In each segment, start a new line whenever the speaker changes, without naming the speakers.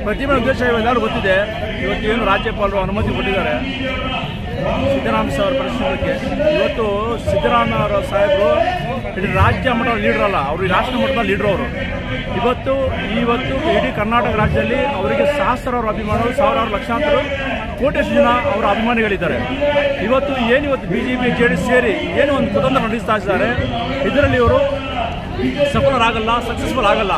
ಪ್ರತಿಮೆ ಉದ್ದೇಶ ಎಲ್ಲರೂ ಗೊತ್ತಿದೆ. ಇವತ್ತೇನು ರಾಜ್ಯಪಾಲರು ಅನುಮತಿ ಕೊಟ್ಟಿದ್ದಾರೆ ಸಿದ್ದರಾಮಯ್ಯ ಅವರ ಪರಿಶ್ರಮಕ್ಕೆ. ಇವತ್ತು ಸಿದ್ದರಾಮಯ್ಯ ಸಾಹೇಬರು ಇಡೀ ರಾಜ್ಯ ಮಟ್ಟದ ಲೀಡರ್ ಅಲ್ಲ, ಅವರು ರಾಷ್ಟ್ರ ಮಟ್ಟದ ಲೀಡರ್ ಅವರು. ಇವತ್ತು ಇಡೀ ಕರ್ನಾಟಕ ರಾಜ್ಯದಲ್ಲಿ ಅವರಿಗೆ ಸಹಸ್ರಾರು ಅಭಿಮಾನಿಗಳು, ಸಾವಿರಾರು ಲಕ್ಷಾಂತರ ಕೋಟಿಯಷ್ಟು ಜನ ಅವರ ಅಭಿಮಾನಿಗಳಿದ್ದಾರೆ. ಇವತ್ತು ಬಿಜೆಪಿ ಜೆಡಿಎಸ್ ಸೇರಿ ಏನು ಒಂದು ಕುತಂತ್ರ ನಡೆಸ್ತಾ ಇದ್ದಾರೆ, ಇದರಲ್ಲಿ ಇವರು ಸಫಲರಾಗಲ್ಲ, ಸಕ್ಸಸ್ಫುಲ್ ಆಗಲ್ಲ.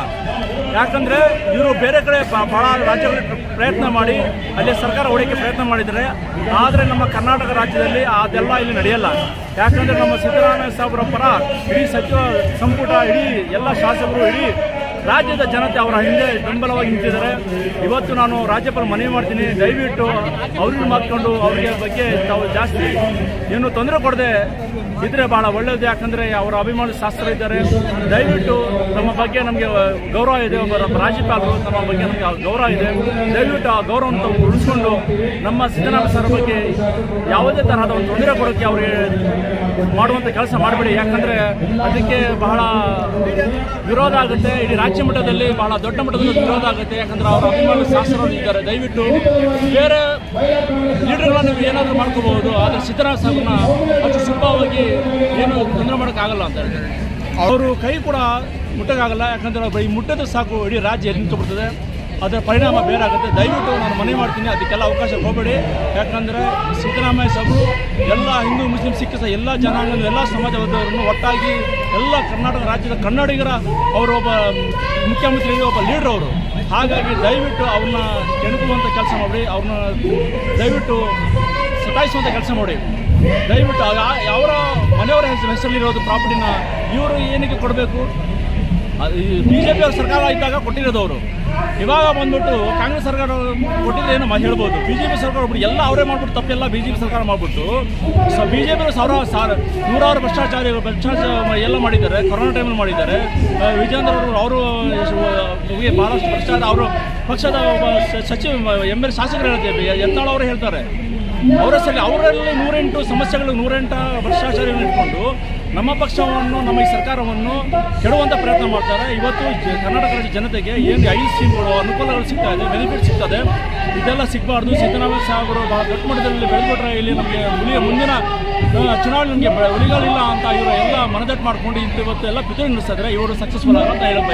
ಯಾಕಂದರೆ ಇವರು ಬೇರೆ ಕಡೆ ಭಾಳ ರಾಜ್ಯಗಳಲ್ಲಿ ಪ್ರಯತ್ನ ಮಾಡಿ ಅಲ್ಲಿ ಸರ್ಕಾರ ಹೊಡೆಯೋಕ್ಕೆ ಪ್ರಯತ್ನ ಮಾಡಿದ್ದಾರೆ. ಆದರೆ ನಮ್ಮ ಕರ್ನಾಟಕ ರಾಜ್ಯದಲ್ಲಿ ಅದೆಲ್ಲ ಇಲ್ಲಿ ನಡೆಯಲ್ಲ. ಯಾಕಂದರೆ ನಮ್ಮ ಸಿದ್ದರಾಮಯ್ಯ ಸಾಹೇಬರ ಪರ ಇಡೀ ಸಚಿವ ಸಂಪುಟ, ಇಡೀ ಎಲ್ಲ ಶಾಸಕರು, ಇಡೀ ರಾಜ್ಯದ ಜನತೆ ಅವರ ಹಿಂದೆ ಬೆಂಬಲವಾಗಿ ನಿಂತಿದ್ದಾರೆ. ಇವತ್ತು ನಾನು ರಾಜ್ಯಪಾಲ ಮನವಿ ಮಾಡ್ತೀನಿ, ದಯವಿಟ್ಟು ಅವ್ರನ್ನ ಮಾತ್ಕೊಂಡು ಅವರಿಗೆ ಬಗ್ಗೆ ತಾವು ಜಾಸ್ತಿ ಏನು ತೊಂದರೆ ಕೊಡದೆ ಇದ್ರೆ ಭಾಳ ಒಳ್ಳೆಯದು. ಯಾಕಂದರೆ ಅವರ ಅಭಿಮಾನಿ ಶಾಸ್ತ್ರ ಇದ್ದಾರೆ. ದಯವಿಟ್ಟು ನಮ್ಮ ಬಗ್ಗೆ ನಮಗೆ ಗೌರವ ಇದೆ, ಒಬ್ಬ ರಾಜ್ಯಪಾಲರು ನಮ್ಮ ಬಗ್ಗೆ ನಮಗೆ ಗೌರವ ಇದೆ. ದಯವಿಟ್ಟು ಆ ಗೌರವವನ್ನು ತಾವು ಉಳಿಸ್ಕೊಂಡು ನಮ್ಮ ಸಿದ್ದರಾಮಯ್ಯ ಸರ್ ಬಗ್ಗೆ ಯಾವುದೇ ತರಹದ ಒಂದು ತೊಂದರೆ ಕೊಡೋಕ್ಕೆ ಅವರಿಗೆ ಮಾಡುವಂಥ ಕೆಲಸ ಮಾಡಬೇಡಿ. ಯಾಕಂದರೆ ಅದಕ್ಕೆ ಬಹಳ ವಿರೋಧ ಆಗುತ್ತೆ. ಇಡೀ ರಾಜ್ಯ ಮಟ್ಟದಲ್ಲಿ ಬಹಳ ದೊಡ್ಡ ಮಟ್ಟದಲ್ಲಿ ವಿರೋಧ ಆಗುತ್ತೆ. ಯಾಕಂದರೆ ಅವರ ಅಭಿಮಾನಿ ಶಾಸ್ತ್ರರು ಇದ್ದಾರೆ. ದಯವಿಟ್ಟು ಬೇರೆ ಲೀಡರ್ಗಳನ್ನ ನೀವು ಏನಾದರೂ ಮಾಡ್ಕೋಬಹುದು, ಆದರೆ ಸಿದ್ದರಾಮಯ್ಯ ಸಾಹೇಬ್ರನ್ನ ಅಷ್ಟು ಸುಲಭವಾಗಿ ಏನು ತೊಂದರೆ ಮಾಡೋಕ್ಕಾಗಲ್ಲ ಅಂತ ಹೇಳ್ತಾರೆ. ಅವರು ಕೈ ಕೂಡ ಮುಟ್ಟಕ್ಕಾಗಲ್ಲ. ಯಾಕಂದರೆ ಈ ಮುಟ್ಟದ ಸಾಕು ಇಡೀ ರಾಜ್ಯ ನಿಂತುಬಿಡ್ತದೆ. ಅದರ ಪರಿಣಾಮ ಬೇರೆ ಆಗುತ್ತೆ. ದಯವಿಟ್ಟು ನಾನು ಮನವಿ ಮಾಡ್ತೀನಿ, ಅದಕ್ಕೆಲ್ಲ ಅವಕಾಶ ಹೋಗಬೇಡಿ. ಯಾಕಂದರೆ ಸಿದ್ದರಾಮಯ್ಯ ಸಾಹೇಬರು ಎಲ್ಲ ಹಿಂದೂ, ಮುಸ್ಲಿಂ, ಸಿಖ್ ಎಲ್ಲ ಜನಾಂಗದ ಎಲ್ಲ ಸಮಾಜದವರನ್ನು ಒಟ್ಟಾಗಿ ಎಲ್ಲ ಕರ್ನಾಟಕ ರಾಜ್ಯದ ಕನ್ನಡಿಗರ ಅವರು ಒಬ್ಬ ಮುಖ್ಯಮಂತ್ರಿ, ಒಬ್ಬ ಲೀಡರ್ ಅವರು. ಹಾಗಾಗಿ ದಯವಿಟ್ಟು ಅವ್ರನ್ನ ಕೆಣಕುವಂಥ ಕೆಲಸ ಮಾಡಿ, ಅವ್ರನ್ನ ದಯವಿಟ್ಟು ಸತಾಯಿಸುವಂಥ ಕೆಲಸ ಮಾಡಿ. ದಯವಿಟ್ಟು ಅವರ ಮನೆಯವರ ಹೆಸರಲ್ಲಿರೋದು ಪ್ರಾಪರ್ಟಿನ ಇವರು ಏನಕ್ಕೆ ಕೊಡಬೇಕು? BJP ಅವ್ರ ಸರ್ಕಾರ ಇದ್ದಾಗ ಕೊಟ್ಟಿರೋದು ಅವರು. ಇವಾಗ ಬಂದ್ಬಿಟ್ಟು ಕಾಂಗ್ರೆಸ್ ಸರ್ಕಾರ ಕೊಟ್ಟಿದ್ರೆ ಏನೋ ಹೇಳ್ಬೋದು. BJP ಸರ್ಕಾರ ಬಿಟ್ಟು ಎಲ್ಲ ಅವರೇ ಮಾಡ್ಬಿಟ್ಟು ತಪ್ಪೆಲ್ಲ BJP ಸರ್ಕಾರ ಮಾಡಿಬಿಟ್ಟು BJP ನೂರಾರು ಭ್ರಷ್ಟಾಚಾರ ಎಲ್ಲ ಮಾಡಿದ್ದಾರೆ. ಕೊರೋನಾ ಟೈಮಲ್ಲಿ ಮಾಡಿದ್ದಾರೆ. ವಿಜೇಂದ್ರ ಅವರು ಭಾಳಷ್ಟು ಭ್ರಷ್ಟಾಚಾರ ಅವರು ಪಕ್ಷದ ಒಬ್ಬ ಸಚಿವ MLA ಶಾಸಕರು ಹೇಳ್ತೇವೆ, ಯತ್ನಾಳ್ ಅವರು ಹೇಳ್ತಾರೆ. ಅವರಲ್ಲಿ 108 ಸಮಸ್ಯೆಗಳು, 108 ಭ್ರಷ್ಟಾಚಾರವನ್ನು ಇಟ್ಕೊಂಡು ನಮ್ಮ ಪಕ್ಷವನ್ನು, ನಮ್ಮ ಈ ಸರ್ಕಾರವನ್ನು ಕೆಡುವಂಥ ಪ್ರಯತ್ನ ಮಾಡ್ತಾರೆ. ಇವತ್ತು ಕರ್ನಾಟಕ ರಾಜ್ಯ ಜನತೆಗೆ ಏನು 5 ಸ್ಕೀಮ್ಗಳು, ಅನುಕೂಲಗಳು ಸಿಗ್ತಾ ಇದೆ, ಬೆನಿಫಿಟ್ ಸಿಗ್ತದೆ, ಇದೆಲ್ಲ ಸಿಗಬಾರ್ದು. ಸಿದ್ದರಾಮಯ್ಯ ಸಾಹೇಬರು ಬಹಳ ದೊಡ್ಡ ಮಟ್ಟದಲ್ಲಿ ಬೆಳೆದ್ಬಿಟ್ರೆ ಇಲ್ಲಿ ನಮಗೆ ಮುಂದಿನ ಚುನಾವಣೆ ನಮಗೆ ಉಳಿಗಳಿಲ್ಲ ಅಂತ ಇವರು ಎಲ್ಲ ಮನದಟ್ಟು ಮಾಡ್ಕೊಂಡು ಇವತ್ತು ಎಲ್ಲ ಪಿತೂರಿ ನಡೆಸ್ತಾ ಇದ್ದಾರೆ. ಇವರು ಸಕ್ಸಸ್ಫುಲ್ ಆಗ ಅಂತ ಹೇಳಬೇಕು.